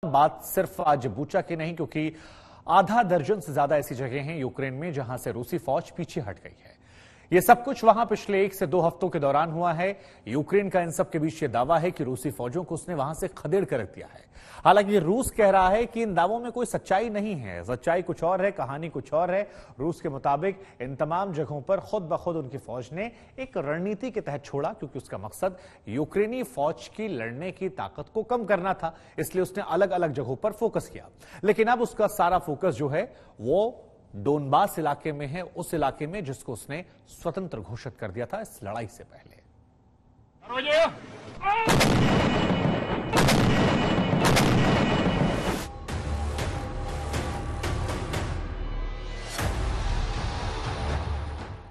बात सिर्फ आज बूचा की नहीं, क्योंकि आधा दर्जन से ज्यादा ऐसी जगह हैं यूक्रेन में जहां से रूसी फौज पीछे हट गई है। यह सब कुछ वहां पिछले 1 से 2 हफ्तों के दौरान हुआ है। यूक्रेन का इन सब के बीच यह दावा है कि रूसी फौजों को उसने वहां से खदेड़ कर रख दिया है। हालांकि रूस कह रहा है कि इन दावों में कोई सच्चाई नहीं है, सच्चाई कुछ और है, कहानी कुछ और है। रूस के मुताबिक इन तमाम जगहों पर खुद ब खुद उनकी फौज ने एक रणनीति के तहत छोड़ा, क्योंकि उसका मकसद यूक्रेनी फौज की लड़ने की ताकत को कम करना था। इसलिए उसने अलग अलग जगहों पर फोकस किया, लेकिन अब उसका सारा फोकस जो है वो डोनबास इलाके में है, उस इलाके में जिसको उसने स्वतंत्र घोषित कर दिया था इस लड़ाई से पहले।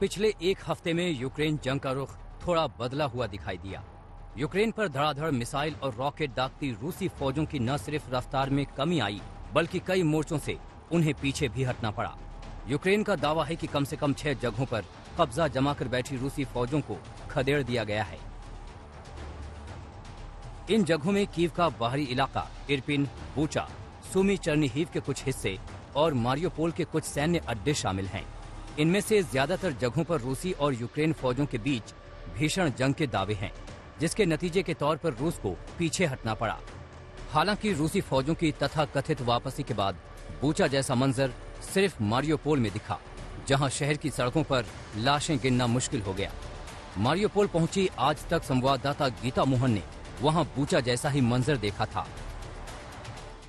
पिछले 1 हफ्ते में यूक्रेन जंग का रुख थोड़ा बदला हुआ दिखाई दिया। यूक्रेन पर धड़ाधड़ मिसाइल और रॉकेट दागती रूसी फौजों की न सिर्फ रफ्तार में कमी आई, बल्कि कई मोर्चों से उन्हें पीछे भी हटना पड़ा। यूक्रेन का दावा है कि कम से कम 6 जगहों पर कब्जा जमाकर बैठी रूसी फौजों को खदेड़ दिया गया है। इन जगहों में कीव का बाहरी इलाका, इरपिन, बूचा, सुमी चर्निहिव के कुछ हिस्से और मारियोपोल के कुछ सैन्य अड्डे शामिल हैं। इनमें से ज्यादातर जगहों पर रूसी और यूक्रेन फौजों के बीच भीषण जंग के दावे हैं, जिसके नतीजे के तौर पर रूस को पीछे हटना पड़ा। हालांकि रूसी फौजों की तथाकथित वापसी के बाद बूचा जैसा मंजर सिर्फ मारियोपोल में दिखा, जहां शहर की सड़कों पर लाशें गिनना मुश्किल हो गया। मारियोपोल पहुंची आज तक संवाददाता गीता मोहन ने वहां बूचा जैसा ही मंजर देखा था।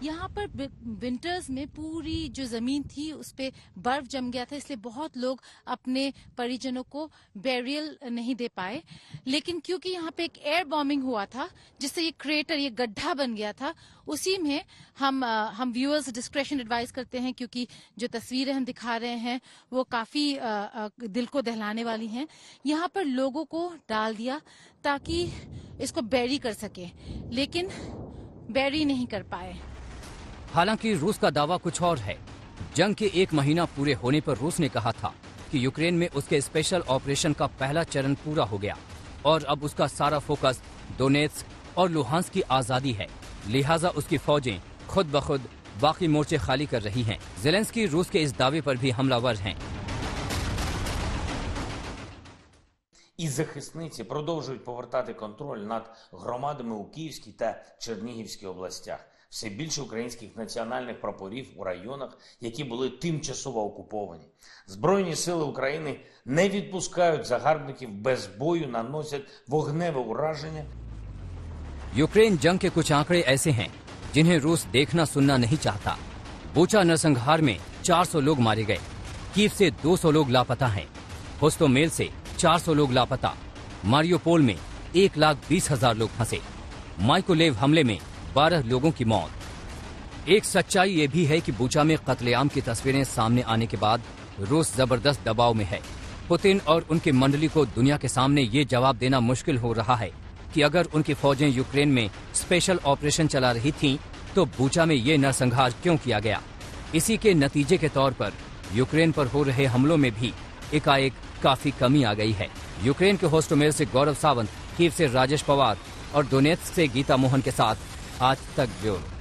यहाँ पर विंटर्स में पूरी जो जमीन थी उस पे बर्फ जम गया था, इसलिए बहुत लोग अपने परिजनों को बेरियल नहीं दे पाए। लेकिन क्योंकि यहाँ पे एक एयर बॉम्बिंग हुआ था जिससे ये क्रेटर, ये गड्ढा बन गया था, उसी में हम व्यूअर्स डिस्क्रेशन एडवाइस करते हैं, क्योंकि जो तस्वीरें हम दिखा रहे हैं वो काफी दिल को दहलाने वाली हैं। यहाँ पर लोगों को डाल दिया ताकि इसको बैरी कर सके, लेकिन बैरी नहीं कर पाए। हालांकि रूस का दावा कुछ और है। जंग के 1 महीना पूरे होने पर रूस ने कहा था कि यूक्रेन में उसके स्पेशल ऑपरेशन का पहला चरण पूरा हो गया और अब उसका सारा फोकस दोनेत्स्क और लुहांस्क की आजादी है। लिहाजा उसकी फौजें खुद ब खुद बाकी मोर्चे खाली कर रही हैं। ज़ेलेंस्की रूस के इस दावे पर भी हमलावर हैं। І захисниці продовжують повертати контроль над громадами у Київській та Чернігівській областях. Все більше українських національних прапорів у районах, які були тимчасово окуповані. Збройні сили України не відпускають загарбників без бою, наносять вогневе ураження. यूक्रेन जंग के कुछ आंकड़े ऐसे हैं जिन्हें रूस देखना सुनना नहीं चाहता। बूचा नरसंहार में 400 लोग मारे गए, कीव से 200 लोग लापता हैं, होस्टोमेल से 400 लोग लापता, मारियोपोल में 1,20,000 लोग फंसे, माइकोलेव हमले में 12 लोगों की मौत। एक सच्चाई ये भी है कि बूचा में कत्लेआम की तस्वीरें सामने आने के बाद रूस जबरदस्त दबाव में है। पुतिन और उनकी मंडली को दुनिया के सामने ये जवाब देना मुश्किल हो रहा है कि अगर उनकी फौजें यूक्रेन में स्पेशल ऑपरेशन चला रही थीं, तो बूचा में ये नरसंहार क्यों किया गया। इसी के नतीजे के तौर पर यूक्रेन पर हो रहे हमलों में भी एकाएक काफी कमी आ गई है। यूक्रेन के होस्टोमेल से गौरव सावंत, कीव से राजेश पवार और दोनेत्स्क से गीता मोहन के साथ आज तक ब्यूरो।